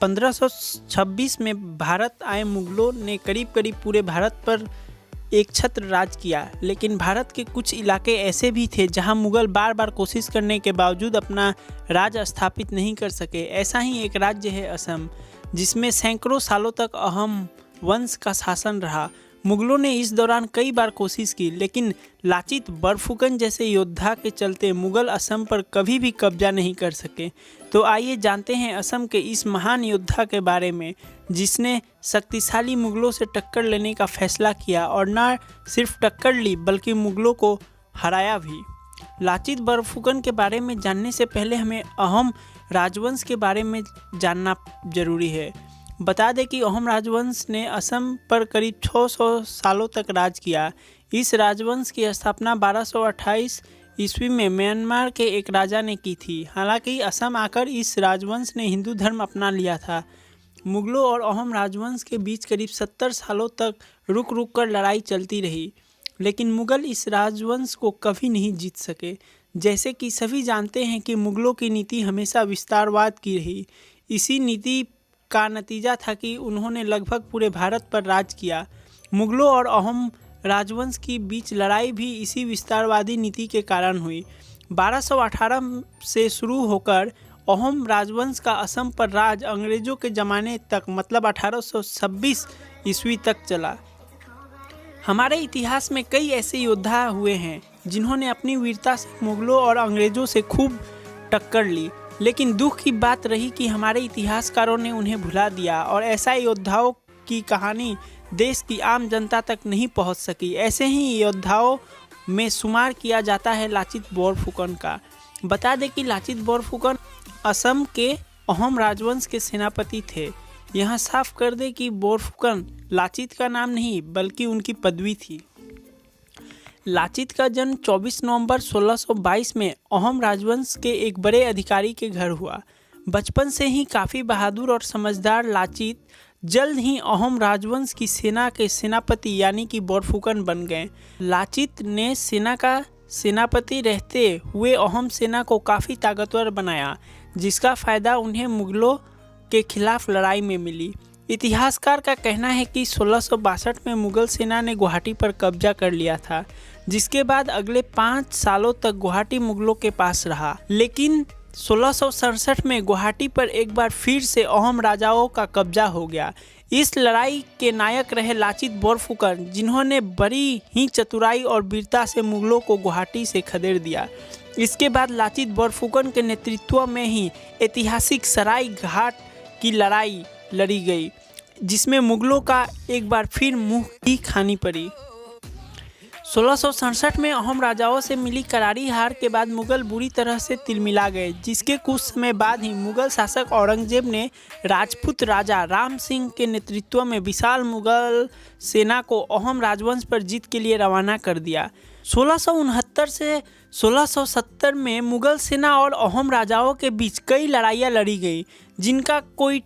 1526 में भारत आए मुगलों ने करीब करीब पूरे भारत पर एक छत्र राज किया, लेकिन भारत के कुछ इलाके ऐसे भी थे जहां मुगल बार बार कोशिश करने के बावजूद अपना राज स्थापित नहीं कर सके। ऐसा ही एक राज्य है असम, जिसमें सैकड़ों सालों तक अहोम वंश का शासन रहा। मुगलों ने इस दौरान कई बार कोशिश की, लेकिन लाचित बरफुकन जैसे योद्धा के चलते मुगल असम पर कभी भी कब्जा नहीं कर सके। तो आइए जानते हैं असम के इस महान योद्धा के बारे में, जिसने शक्तिशाली मुगलों से टक्कर लेने का फैसला किया और न सिर्फ टक्कर ली बल्कि मुगलों को हराया भी। लाचित बरफुकन के बारे में जानने से पहले हमें अहोम राजवंश के बारे में जानना जरूरी है। बता दें कि अहोम राजवंश ने असम पर करीब 600 सालों तक राज किया। इस राजवंश की स्थापना 1228 ईस्वी में म्यांमार के एक राजा ने की थी। हालांकि असम आकर इस राजवंश ने हिंदू धर्म अपना लिया था। मुगलों और अहोम राजवंश के बीच करीब 70 सालों तक रुक रुक कर लड़ाई चलती रही, लेकिन मुगल इस राजवंश को कभी नहीं जीत सके। जैसे कि सभी जानते हैं कि मुगलों की नीति हमेशा विस्तारवाद की रही। इसी नीति का नतीजा था कि उन्होंने लगभग पूरे भारत पर राज किया। मुगलों और अहोम राजवंश के बीच लड़ाई भी इसी विस्तारवादी नीति के कारण हुई। 1218 से शुरू होकर अहोम राजवंश का असम पर राज अंग्रेजों के ज़माने तक मतलब 1826 ईस्वी तक चला। हमारे इतिहास में कई ऐसे योद्धा हुए हैं जिन्होंने अपनी वीरता से मुगलों और अंग्रेजों से खूब टक्कर ली, लेकिन दुख की बात रही कि हमारे इतिहासकारों ने उन्हें भुला दिया और ऐसा योद्धाओं की कहानी देश की आम जनता तक नहीं पहुंच सकी। ऐसे ही योद्धाओं में शुमार किया जाता है लाचित बोरफुकन का। बता दें कि लाचित बोरफुकन असम के अहोम राजवंश के सेनापति थे। यहाँ साफ कर दें कि बोरफुकन लाचित का नाम नहीं बल्कि उनकी पदवी थी। लाचित का जन्म 24 नवंबर 1622 में अहोम राजवंश के एक बड़े अधिकारी के घर हुआ। बचपन से ही काफ़ी बहादुर और समझदार लाचित जल्द ही अहोम राजवंश की सेना के सेनापति यानी कि बोरफुकन बन गए। लाचित ने सेना का सेनापति रहते हुए अहोम सेना को काफ़ी ताकतवर बनाया, जिसका फ़ायदा उन्हें मुगलों के खिलाफ लड़ाई में मिली। इतिहासकार का कहना है कि 1662 में मुगल सेना ने गुवाहाटी पर कब्जा कर लिया था, जिसके बाद अगले 5 सालों तक गुवाहाटी मुगलों के पास रहा। लेकिन 1667 में गुवाहाटी पर एक बार फिर से अहोम राजाओं का कब्जा हो गया। इस लड़ाई के नायक रहे लाचित बोरफुकन, जिन्होंने बड़ी ही चतुराई और वीरता से मुगलों को गुवाहाटी से खदेड़ दिया। इसके बाद लाचित बोरफुकन के नेतृत्व में ही ऐतिहासिक सराय घाट की लड़ाई लड़ी गई, जिसमें मुगलों का एक बार फिर मुंह की खानी पड़ी। 1667 में अहोम राजाओं से मिली करारी हार के बाद मुगल बुरी तरह से तिलमिला गए, जिसके कुछ समय बाद ही मुगल शासक औरंगजेब ने राजपूत राजा राम सिंह के नेतृत्व में विशाल मुगल सेना को अहोम राजवंश पर जीत के लिए रवाना कर दिया। 1669 से 1670 में मुगल सेना और अहोम राजाओं के बीच कई लड़ाइयाँ लड़ी गई, जिनका कोई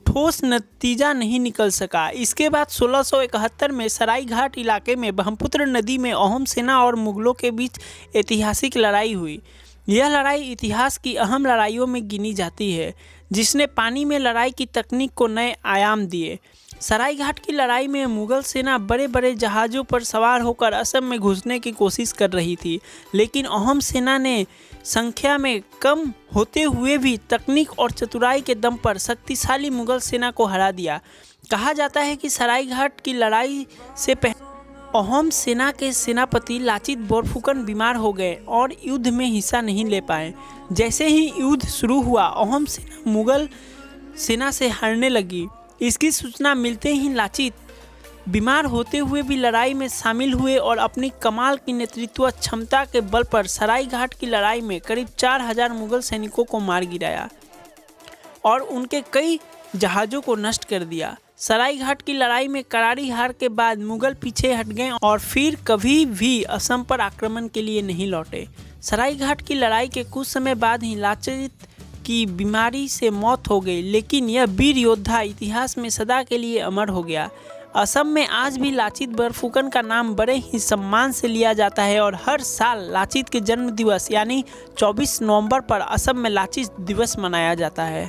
ठोस नतीजा नहीं निकल सका। इसके बाद 1671 में सराय घाट इलाके में ब्रह्मपुत्र नदी में अहोम सेना और मुगलों के बीच ऐतिहासिक लड़ाई हुई। यह लड़ाई इतिहास की अहम लड़ाइयों में गिनी जाती है, जिसने पानी में लड़ाई की तकनीक को नए आयाम दिए। सराय घाट की लड़ाई में मुगल सेना बड़े बड़े जहाज़ों पर सवार होकर असम में घुसने की कोशिश कर रही थी, लेकिन अहोम सेना ने संख्या में कम होते हुए भी तकनीक और चतुराई के दम पर शक्तिशाली मुगल सेना को हरा दिया। कहा जाता है कि सराय घाट की लड़ाई से पहले अहोम सेना के सेनापति लाचित बोरफुकन बीमार हो गए और युद्ध में हिस्सा नहीं ले पाए। जैसे ही युद्ध शुरू हुआ, अहोम सेना मुगल सेना से हारने लगी। इसकी सूचना मिलते ही लाचित बीमार होते हुए भी लड़ाई में शामिल हुए और अपनी कमाल की नेतृत्व क्षमता के बल पर सराय घाट की लड़ाई में करीब 4000 मुगल सैनिकों को मार गिराया और उनके कई जहाज़ों को नष्ट कर दिया। सराय घाट की लड़ाई में करारी हार के बाद मुगल पीछे हट गए और फिर कभी भी असम पर आक्रमण के लिए नहीं लौटे। सराय घाट की लड़ाई के कुछ समय बाद ही लाचित की बीमारी से मौत हो गई, लेकिन यह वीर योद्धा इतिहास में सदा के लिए अमर हो गया। असम में आज भी लाचित बोरफुकन का नाम बड़े ही सम्मान से लिया जाता है और हर साल लाचित के जन्म दिवस यानी 24 नवंबर पर असम में लाचित दिवस मनाया जाता है।